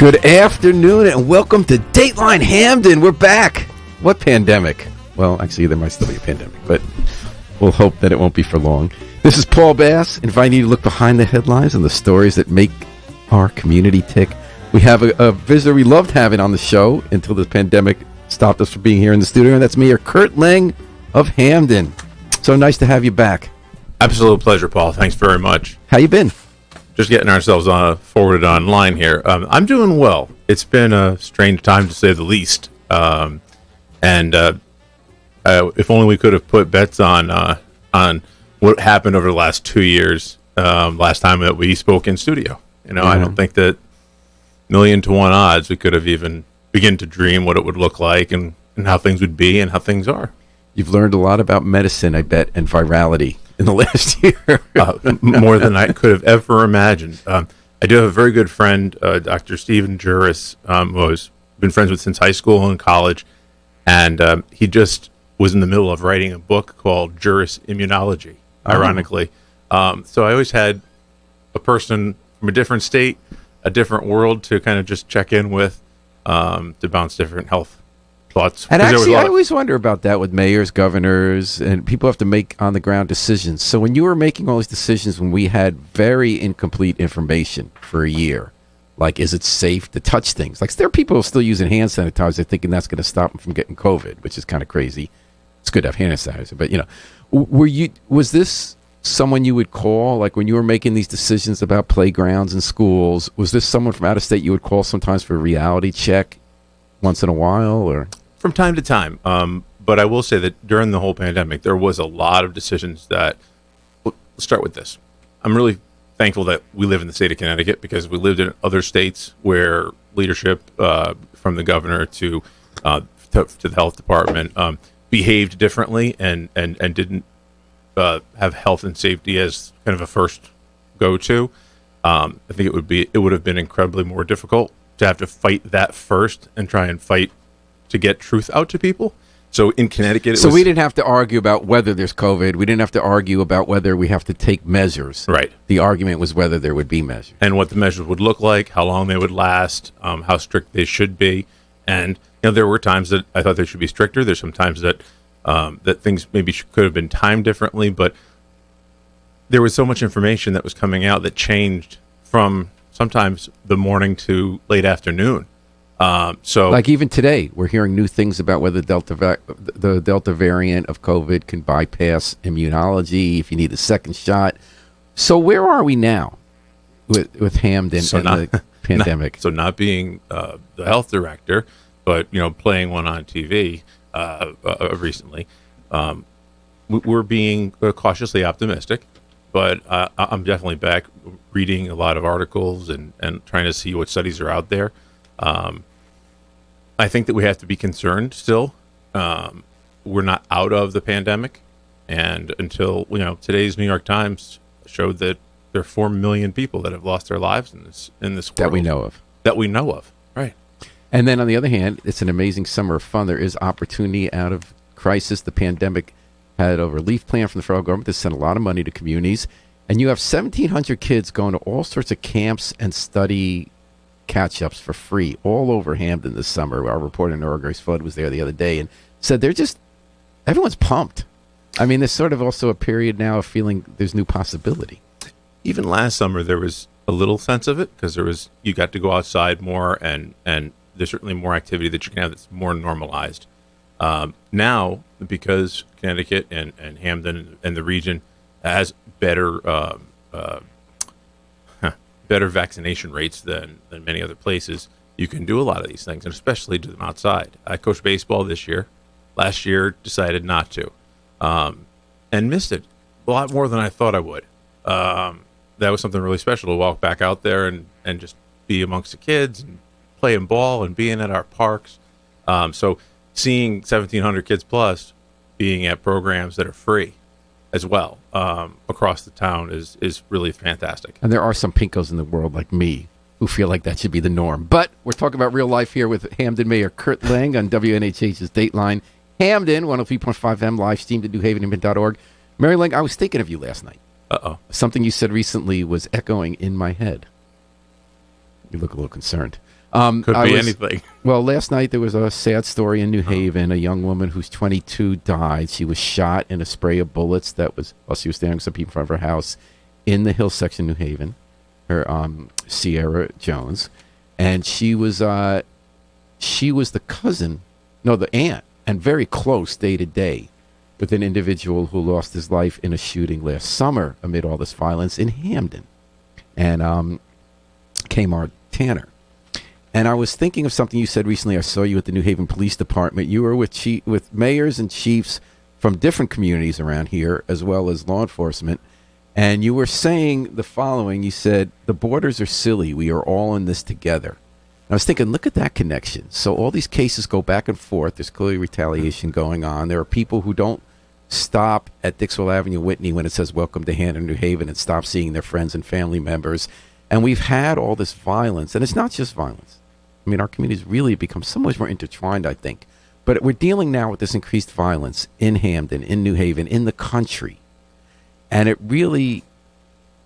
Good afternoon and welcome to Dateline Hamden. We're back. What pandemic? Well, actually, there might still be a pandemic, but we'll hope that it won't be for long. This is Paul Bass, inviting you to look behind the headlines and the stories that make our community tick. We have a visitor we loved having on the show until the pandemic stopped us from being here in the studio, and that's Mayor Curt Leng of Hamden. So nice to have you back. Absolute pleasure, Paul. Thanks very much. How you been? Just getting ourselves forwarded online here. I'm doing well. It's been a strange time, to say the least. And if only we could have put bets on what happened over the last 2 years, last time that we spoke in studio. I don't think that 1,000,000 to 1 odds we could have even begin to dream what it would look like and how things would be and how things are. You've learned a lot about medicine, I bet, and virality in the last year. More than I could have ever imagined. I do have a very good friend, Dr. Stephen Juris, who I've been friends with since high school and college, and he just was in the middle of writing a book called Juris Immunology, ironically. So I always had a person from a different state, a different world to kind of just check in with, to bounce different health thoughts. And actually, I always wonder about that with mayors, governors, and people have to make on-the-ground decisions. So when you were making all these decisions when we had very incomplete information for a year, like, is it safe to touch things? Like, there are people still using hand sanitizer thinking that's going to stop them from getting COVID, which is kind of crazy. It's good to have hand sanitizer, but, was this someone you would call, like when you were making these decisions about playgrounds and schools, was this someone from out of state you would call sometimes for a reality check once in a while, or? From time to time. But I will say that during the whole pandemic, there was a lot of decisions that, let's start with this. I'm really thankful that we live in the state of Connecticut, because we lived in other states where leadership, from the governor to the health department, behaved differently and didn't have health and safety as kind of a first go-to. I think it would have been incredibly more difficult to have to fight that first and try and fight to get truth out to people. So in Connecticut, we didn't have to argue about whether there's COVID. We didn't have to argue about whether we have to take measures. Right. The argument was whether there would be measures. And what the measures would look like, how long they would last, how strict they should be. And there were times that I thought they should be stricter. There's some times that that things maybe could have been timed differently. But there was so much information that was coming out that changed from sometimes the morning to late afternoon. So, like even today, we're hearing new things about whether the Delta variant of COVID can bypass immunology if you need a second shot. So where are we now with Hamden and the pandemic? Not being the health director, but playing one on TV recently, we're being cautiously optimistic. But I'm definitely back reading a lot of articles and trying to see what studies are out there. I think that we have to be concerned still. We're not out of the pandemic. And until, today's New York Times showed that there are 4 million people that have lost their lives in this world. That we know of. That we know of, right. And then on the other hand, it's an amazing summer of fun. There is opportunity out of crisis. The pandemic had a relief plan from the federal government that sent a lot of money to communities. And you have 1,700 kids going to all sorts of camps and study catch-ups for free all over Hamden this summer. Our reporter, Nora Grace Flood, was there the other day and said everyone's pumped. I mean, there's sort of also a period now of feeling there's new possibility. Even last summer, there was a little sense of it because you got to go outside more and there's certainly more activity that you can have that's more normalized. Now, because Connecticut and Hamden and the region has better vaccination rates than many other places, you can do a lot of these things, and especially do them outside. I coached baseball this year. Last year, decided not to, and missed it a lot more than I thought I would. That was something really special to walk back out there and just be amongst the kids and playing ball and being at our parks. So seeing 1,700 kids plus being at programs that are free as well across the town is really fantastic. And there are some pinkos in the world like me who feel like that should be the norm. But we're talking about real life here with Hamden Mayor Curt Leng on WNHH's Dateline Hamden, 103.5 M, live streamed at newhavenimid.org. Mary Leng, I was thinking of you last night. Uh-oh. Something you said recently was echoing in my head. You look a little concerned. Could be anything. Well, last night there was a sad story in New Haven. A young woman who's 22 died. She was shot in a spray of bullets that was, while she was standing with some people in front of her house in the hill section, New Haven. Her Sierra Jones, and she was the cousin, no, the aunt, and very close day to day with an individual who lost his life in a shooting last summer amid all this violence in Hamden, and Kmart Tanner. And I was thinking of something you said recently. I saw you at the New Haven Police Department. You were with mayors and chiefs from different communities around here, as well as law enforcement. And you were saying the following. You said, the borders are silly. We are all in this together. And I was thinking, look at that connection. So all these cases go back and forth. There's clearly retaliation going on. There are people who don't stop at Dixwell Avenue, Whitney, when it says, welcome to Hamden, New Haven, and stop seeing their friends and family members. And we've had all this violence. And it's not just violence. I mean, our communities really become so much more intertwined, I think. But we're dealing now with this increased violence in Hamden, in New Haven, in the country. And it really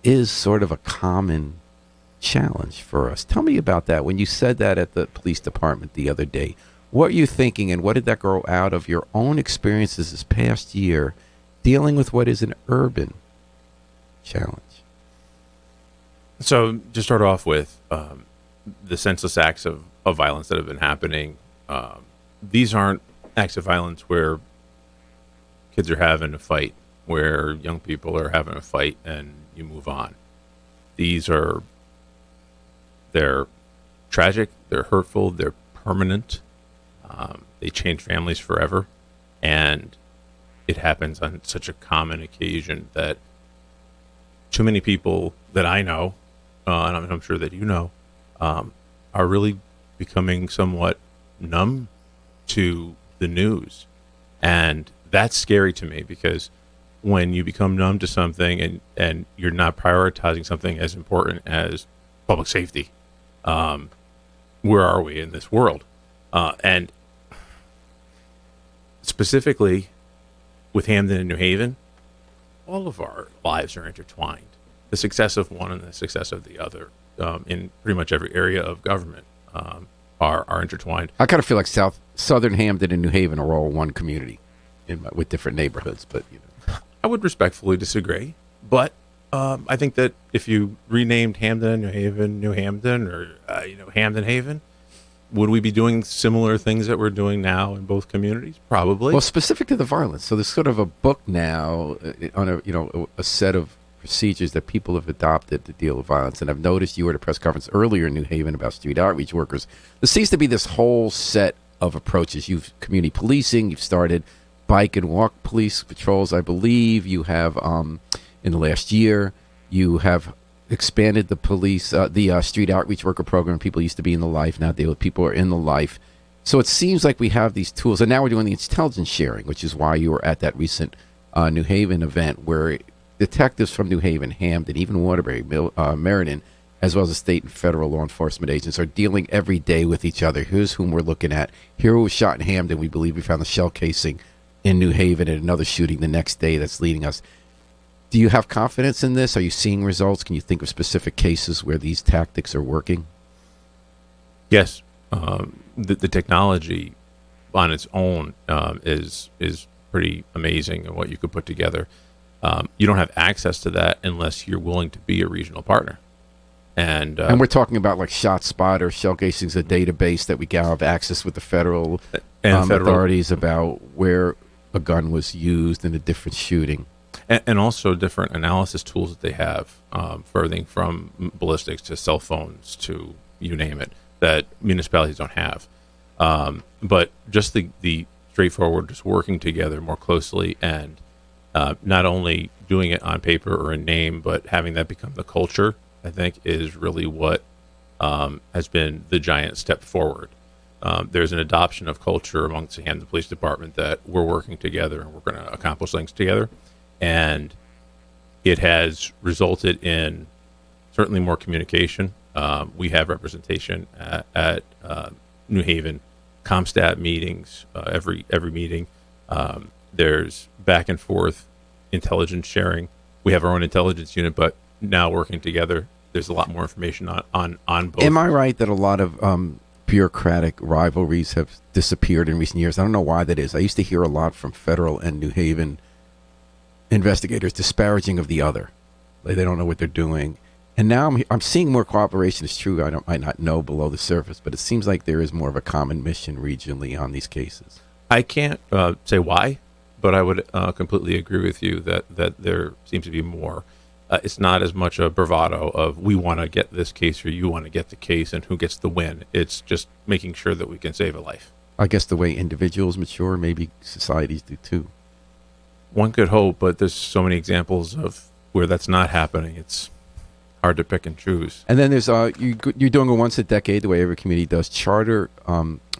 is sort of a common challenge for us. Tell me about that. When you said that at the police department the other day, what were you thinking, and what did that grow out of your own experiences this past year dealing with what is an urban challenge? So to start off with, the senseless acts of violence that have been happening, these aren't acts of violence where kids are having a fight, where young people are having a fight and you move on. They're tragic, they're hurtful, they're permanent. They change families forever. And it happens on such a common occasion that too many people that I know, and I'm sure that you know, are really becoming somewhat numb to the news. And that's scary to me, because when you become numb to something and you're not prioritizing something as important as public safety, where are we in this world? And specifically with Hamden and New Haven, all of our lives are intertwined. The success of one and the success of the other, in pretty much every area of government, are intertwined. I kind of feel like Southern Hamden and New Haven are all one community with different neighborhoods, but you know. I would respectfully disagree, but I think that if you renamed Hamden, New Haven, New Hamden, or Hamden Haven, would we be doing similar things that we're doing now in both communities? Probably. Well, specific to the violence, so there's sort of a book now on a set of procedures that people have adopted to deal with violence. And I've noticed you were at a press conference earlier in New Haven about street outreach workers. There seems to be this whole set of approaches. You've community policing. You've started bike and walk police patrols, I believe. You have, in the last year, you have expanded the police, the street outreach worker program. People used to be in the life. Now deal with people who are in the life. So it seems like we have these tools. And now we're doing the intelligence sharing, which is why you were at that recent New Haven event where detectives from New Haven, Hamden, even Waterbury, Meriden, as well as the state and federal law enforcement agents, are dealing every day with each other. Here's whom we're looking at. Here who was shot in Hamden. We believe we found the shell casing in New Haven, and another shooting the next day that's leading us. Do you have confidence in this? Are you seeing results? Can you think of specific cases where these tactics are working? Yes. The technology on its own is pretty amazing in what you could put together. You don't have access to that unless you're willing to be a regional partner. And we're talking about like ShotSpot or shell casings, a database that we have access with the federal authorities about where a gun was used in a different shooting. And also different analysis tools that they have, everything from ballistics to cell phones to you name it, that municipalities don't have. But just the straightforward, just working together more closely and not only doing it on paper or in name, but having that become the culture, I think is really what has been the giant step forward. There's an adoption of culture amongst the Hamden Police Department that we're working together and we're going to accomplish things together. And it has resulted in certainly more communication. We have representation at New Haven ComStat meetings, every meeting. There's back and forth intelligence sharing. We have our own intelligence unit, but now working together, there's a lot more information on both. Am I right that a lot of bureaucratic rivalries have disappeared in recent years? I don't know why that is. I used to hear a lot from federal and New Haven investigators disparaging of the other. Like they don't know what they're doing. And now I'm seeing more cooperation. It's true. might not know below the surface, but it seems like there is more of a common mission regionally on these cases. I can't say why, but I would completely agree with you that there seems to be more. It's not as much a bravado of we want to get this case or you want to get the case and who gets the win. It's just making sure that we can save a life. I guess the way individuals mature, maybe societies do too. One could hope, but there's so many examples of where that's not happening. It's hard to pick and choose. And then there's you're doing a once a decade, the way every community does, charter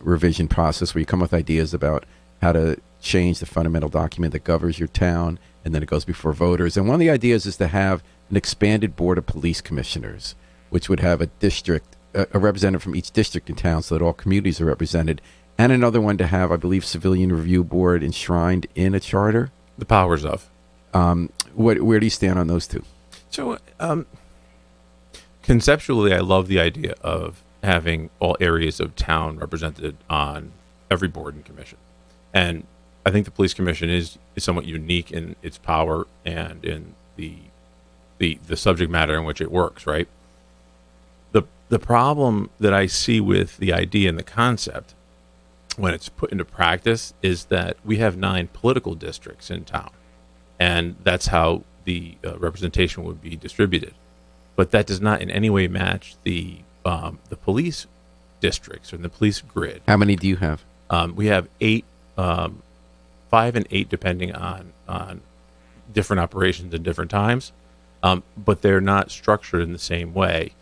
revision process where you come up with ideas about how to change the fundamental document that governs your town, and then it goes before voters. And one of the ideas is to have an expanded board of police commissioners, which would have a district, a representative from each district in town so that all communities are represented, and another one to have, I believe, civilian review board enshrined in a charter. The powers of. Where do you stand on those two? So conceptually, I love the idea of having all areas of town represented on every board and commission. And I think the police commission is somewhat unique in its power and in the subject matter in which it works, right? The problem that I see with the idea and the concept when it's put into practice is that we have 9 political districts in town, and that's how the representation would be distributed. But that does not in any way match the police districts or the police grid. How many do you have? We have 8, 5 and 8, depending on different operations at different times, but they're not structured in the same way.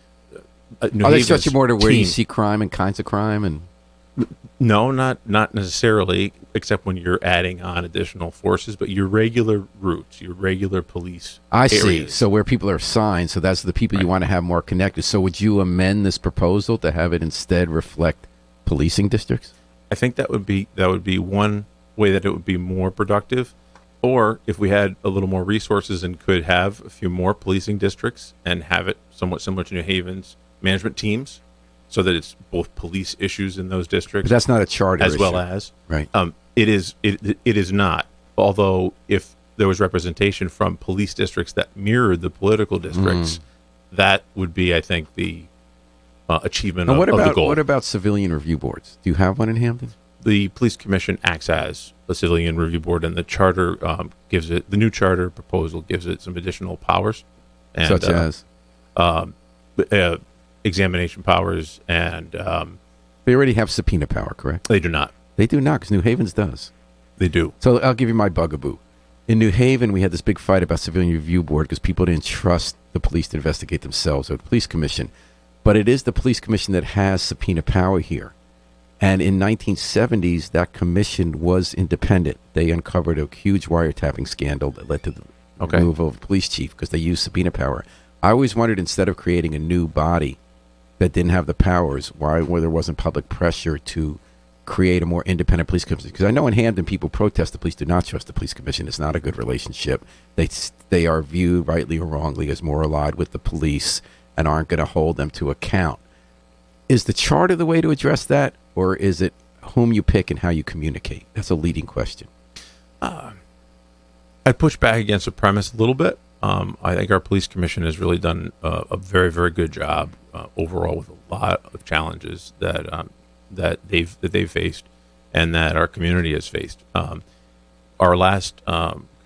Are they structured more to where you see crime and kinds of crime? And no, not necessarily, except when you're adding on additional forces, but your regular routes, your regular police I areas. see. So where people are assigned, so that's the people you want to have more connected. So would you amend this proposal to have it instead reflect policing districts? I think that would be one way that it would be more productive. Or if we had a little more resources and could have a few more policing districts and have it somewhat similar to New Haven's management teams, so that it's both police issues in those districts. But that's not a charter as issue. well as right. It is not. Although if there was representation from police districts that mirrored the political districts, that would be, I think, the achievement of the goal. What about civilian review boards? Do you have one in Hamden? The police commission acts as a civilian review board, and the charter gives it, the new charter proposal gives it some additional powers, and, such as examination powers, and they already have subpoena power, correct? They do not. They do not, because New Haven's does. They do. So I'll give you my bugaboo. In New Haven, we had this big fight about civilian review board because people didn't trust the police to investigate themselves, or the police commission. But it is the police commission that has subpoena power here. And in 1970s, that commission was independent. They uncovered a huge wiretapping scandal that led to the removal of the police chief because they used subpoena power. I always wondered, instead of creating a new body that didn't have the powers, why there wasn't public pressure to create a more independent police commission. Because I know in Hamden, people protest the police, do not trust the police commission. It's not a good relationship. They are viewed, rightly or wrongly, as more allied with the police and aren't going to hold them to account. Is the charter the way to address that, or is it whom you pick and how you communicate? That's a leading question. I'd push back against the premise a little bit. I think our police commission has really done a very, very good job overall, with a lot of challenges that they've faced and that our community has faced. Our last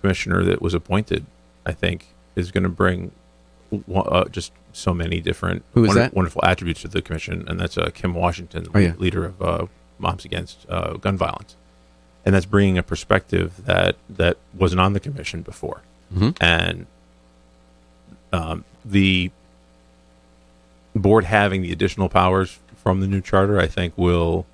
commissioner that was appointed, I think, is going to bring just so many different wonderful attributes to the commission, and that's Kim Washington, leader of Moms Against Gun Violence. And that's bringing a perspective that wasn't on the commission before. And the board having the additional powers from the new charter, I think, will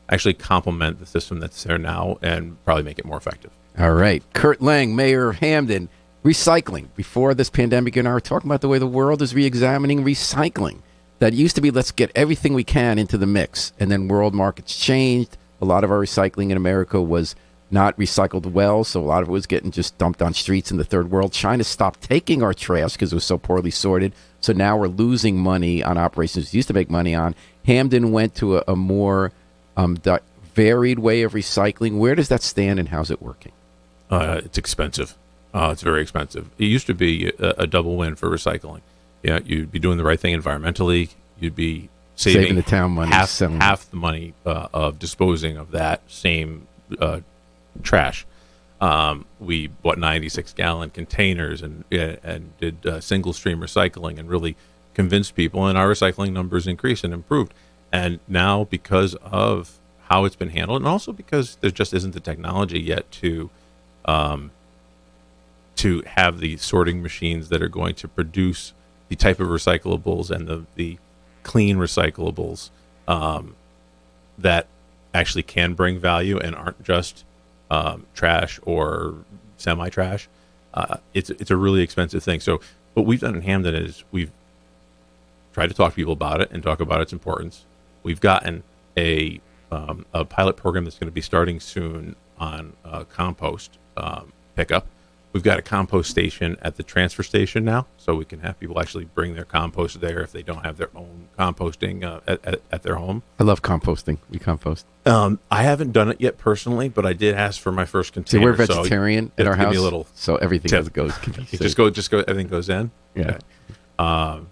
actually complement the system that's there now and probably make it more effective. All right. Curt Leng, Mayor of Hamden. Recycling. Before this pandemic, you and I were talking about the way the world is re-examining recycling. That used to be, let's get everything we can into the mix. And then world markets changed. A lot of our recycling in America was not recycled well, so a lot of it was getting just dumped on streets in the third world. China stopped taking our trash because it was so poorly sorted, so now we're losing money on operations we used to make money on. Hamden went to a more varied way of recycling. Where does that stand, and how's it working? It's expensive. It's very expensive. It used to be a double win for recycling. Yeah, you'd be doing the right thing environmentally. You'd be saving the town money, half the money of disposing of that same trash. We bought 96-gallon containers and did single stream recycling and really convinced people, and our recycling numbers increased and improved. And now, because of how it's been handled, and also because there just isn't the technology yet to have the sorting machines that are going to produce the type of recyclables and the clean recyclables that actually can bring value and aren't just trash or semi-trash. It's a really expensive thing. So what we've done in Hamden is we've tried to talk to people about it and talk about its importance. We've gotten a pilot program that's going to be starting soon on compost pickup. We've got a compost station at the transfer station now, so we can have people actually bring their compost there if they don't have their own composting at their home. I love composting. We compost. I haven't done it yet personally, but I did ask for my first container. See, we're vegetarian at our house, give me a little so everything tip. goes. Just go. Everything goes in. Yeah. Okay.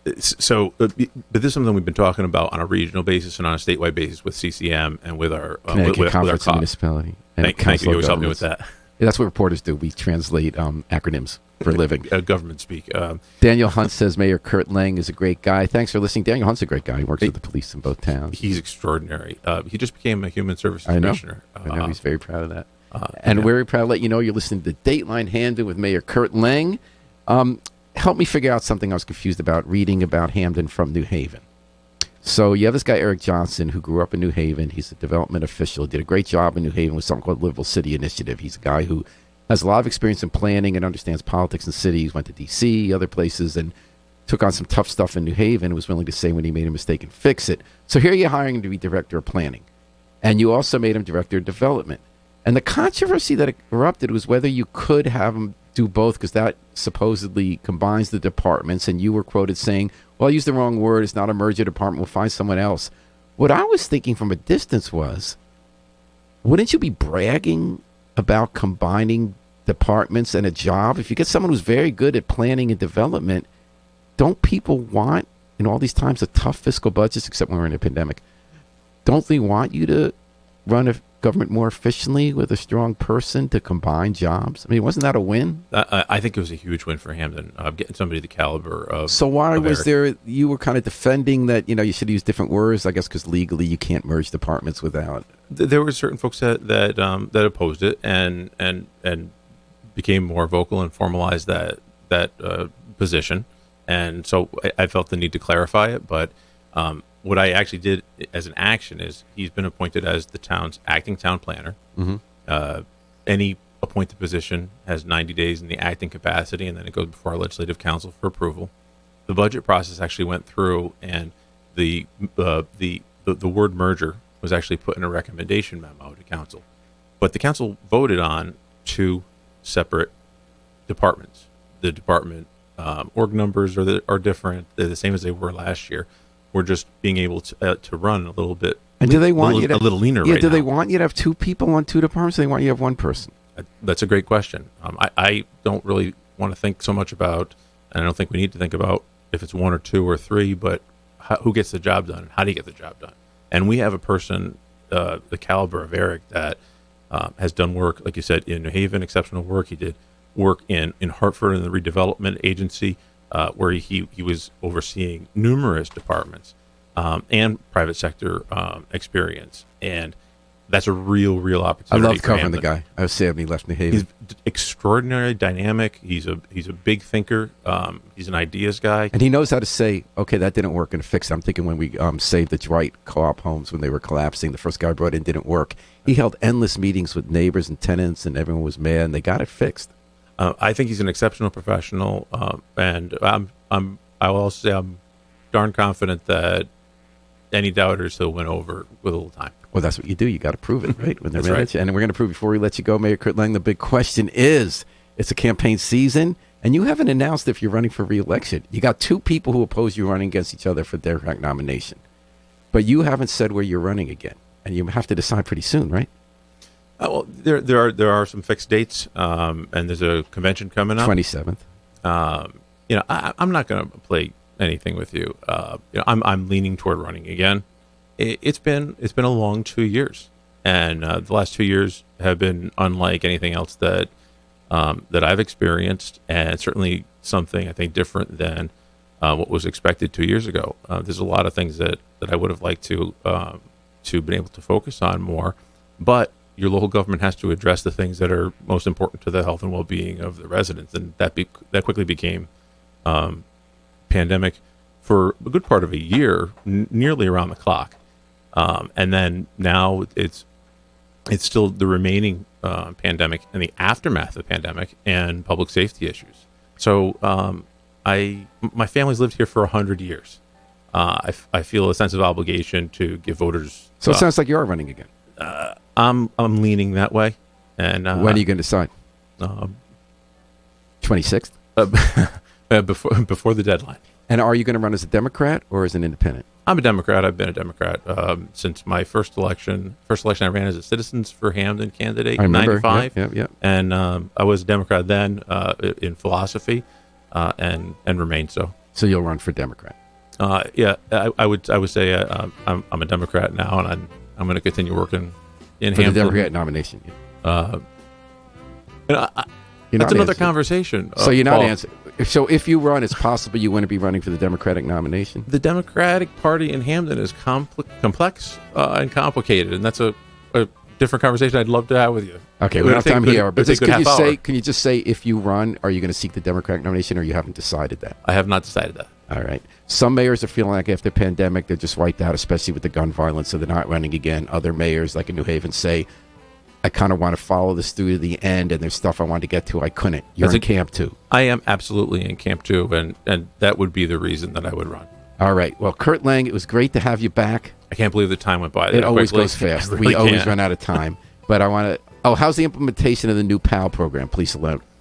But this is something we've been talking about on a regional basis and on a statewide basis with CCM and with our Connecticut Conference and Municipality. And thank you. You always help me with that. Yeah, that's what reporters do. We translate acronyms for a living. Government speak. Daniel Hunt says Mayor Curt Leng is a great guy. Thanks for listening. Daniel Hunt's a great guy. He works with the police in both towns. He's extraordinary. He just became a human services I know. commissioner. I know. He's very proud of that. And we're very proud to let you know you're listening to Dateline Hamden with Mayor Curt Leng. Help me figure out something I was confused about reading about Hamden from New Haven. So you have this guy, Eric Johnson, who grew up in New Haven. He's a development official, did a great job in New Haven with something called Livable City Initiative. He's a guy who has a lot of experience in planning and understands politics in cities, went to D.C., other places, and took on some tough stuff in New Haven and was willing to say when he made a mistake and fix it. So here you're hiring him to be director of planning. And you also made him director of development. And the controversy that erupted was whether you could have him do both, because that supposedly combines the departments. And you were quoted saying, well, I used the wrong word. It's not a merger department. We'll find someone else. What I was thinking from a distance was, wouldn't you be bragging about combining departments and a job? If you get someone who's very good at planning and development, don't people want, in all these times of tough fiscal budgets, except when we're in a pandemic, don't they want you to run a government more efficiently with a strong person to combine jobs? I mean, wasn't that a win? I think it was a huge win for Hamden, getting somebody the caliber of. So why of was Eric. there? You were kind of defending that. You should use different words. I guess because legally you can't merge departments without. There were certain folks that opposed it and became more vocal and formalized that position, and so I felt the need to clarify it. But what I actually did as an action is he's been appointed as the town's acting town planner. Mm-hmm. Any appointed position has 90 days in the acting capacity, and then it goes before our legislative council for approval. The budget process actually went through, and the word merger was actually put in a recommendation memo to council. But the council voted on 2 separate departments. The department org numbers are different. They're the same as they were last year. We're just being able to run a little bit. And do they want you to a little leaner? Yeah. Right Do now. they want you to have 2 people on 2 departments? Or they want you to have 1 person? That's a great question. I don't really want to think so much about, and I don't think we need to think about if it's 1 or 2 or 3, but who gets the job done? How do you get the job done? And we have a person, the caliber of Eric, that has done work, like you said, in New Haven, exceptional work. He did work in Hartford in the redevelopment agency, where he was overseeing numerous departments and private sector experience. And that's a real opportunity. I love covering Hamden. the guy. I was sad when he left New Haven. He's extraordinarily dynamic. He's a big thinker. He's an ideas guy. And he knows how to say, okay, that didn't work, and fix it. I'm thinking when we saved the Dwight co-op homes when they were collapsing, the first guy brought in didn't work. He held endless meetings with neighbors and tenants, and everyone was mad, and they got it fixed. I think he's an exceptional professional, and I will also say I'm darn confident that any doubters he'll win over with a little time. Well, that's what you do. You got to prove it, right? When they're That's mad right. at you. And we're going to prove before we let you go, Mayor Curt Leng, the big question is, it's a campaign season, and you haven't announced if you're running for re-election. You got two people who oppose you running against each other for Democratic nomination. But you haven't said where you're running again. And you have to decide pretty soon, right? Well, there are some fixed dates, and there's a convention coming up. 27th. I'm not going to play anything with you. I'm leaning toward running again. It's been a long 2 years, and the last 2 years have been unlike anything else that I've experienced, and certainly something I think different than what was expected 2 years ago. There's a lot of things that I would have liked to been able to focus on more, but your local government has to address the things that are most important to the health and well-being of the residents, and that quickly became pandemic for a good part of a year, nearly around the clock, and then now it's still the remaining pandemic and the aftermath of the pandemic and public safety issues. So my family's lived here for 100 years. I feel a sense of obligation to give voters. So it sounds like you are running again. I'm leaning that way. And when are you going to decide? 26th? Before the deadline. And are you going to run as a Democrat or as an independent? I'm a Democrat. I've been a Democrat since my first election. First election I ran as a Citizens for Hamden candidate in 95. Yep. And I was a Democrat then in philosophy and remain so. So you'll run for Democrat? I would say I'm a Democrat now, and I'm going to continue working in for Hamden. The Democrat nomination. That's another conversation. So you're not Paul. answering. So if you run, it's possible you want to be running for the Democratic nomination? The Democratic Party in Hamden is complex and complicated, and that's a different conversation I'd love to have with you. Okay, we don't have time here. But can you just say if you run, are you going to seek the Democratic nomination, or you haven't decided that? I have not decided that. All right. Some mayors are feeling like after the pandemic, they're just wiped out, especially with the gun violence, so they're not running again. Other mayors, like in New Haven, say, I kind of want to follow this through to the end, and there's stuff I wanted to get to. I couldn't. You're in camp two. I am absolutely in camp two, and that would be the reason that I would run. All right. Well, Curt Leng, it was great to have you back. I can't believe the time went by. It always goes fast. Really we always run out of time. But I want to. Oh, how's the implementation of the new PAL program? Police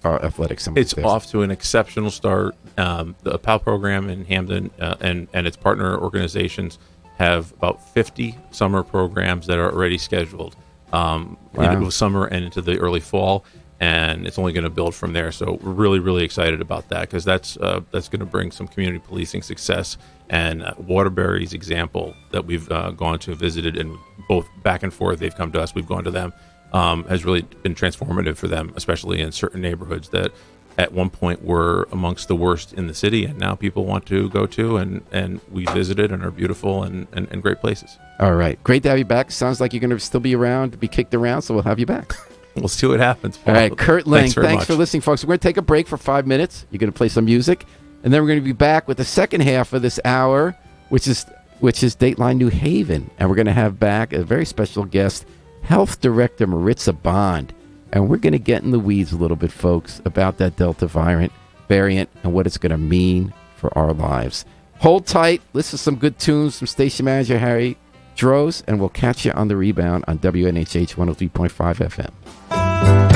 Athletics. It's off to an exceptional start. The PAL program in Hamden and its partner organizations have about 50 summer programs that are already scheduled. Into summer and into the early fall, and it's only going to build from there. So we're really, really excited about that, because that's going to bring some community policing success. And Waterbury's example that we've gone to, visited, and both back and forth, they've come to us, we've gone to them, has really been transformative for them, especially in certain neighborhoods that at one point were amongst the worst in the city, and now people want to go to, and we visited and are beautiful and great places. All right. Great to have you back. Sounds like you're going to still be around, to be kicked around, so we'll have you back. We'll see what happens, Paul. All right. Curt Leng, thanks for much. listening, folks. We're going to take a break for 5 minutes. You're going to play some music, and then we're going to be back with the second half of this hour, which is Dateline New Haven. And we're going to have back a very special guest, Health Director Maritza Bond. And we're going to get in the weeds a little bit, folks, about that Delta variant and what it's going to mean for our lives. Hold tight. Listen to some good tunes from station manager Harry Droz, and we'll catch you on the rebound on WNHH 103.5 FM.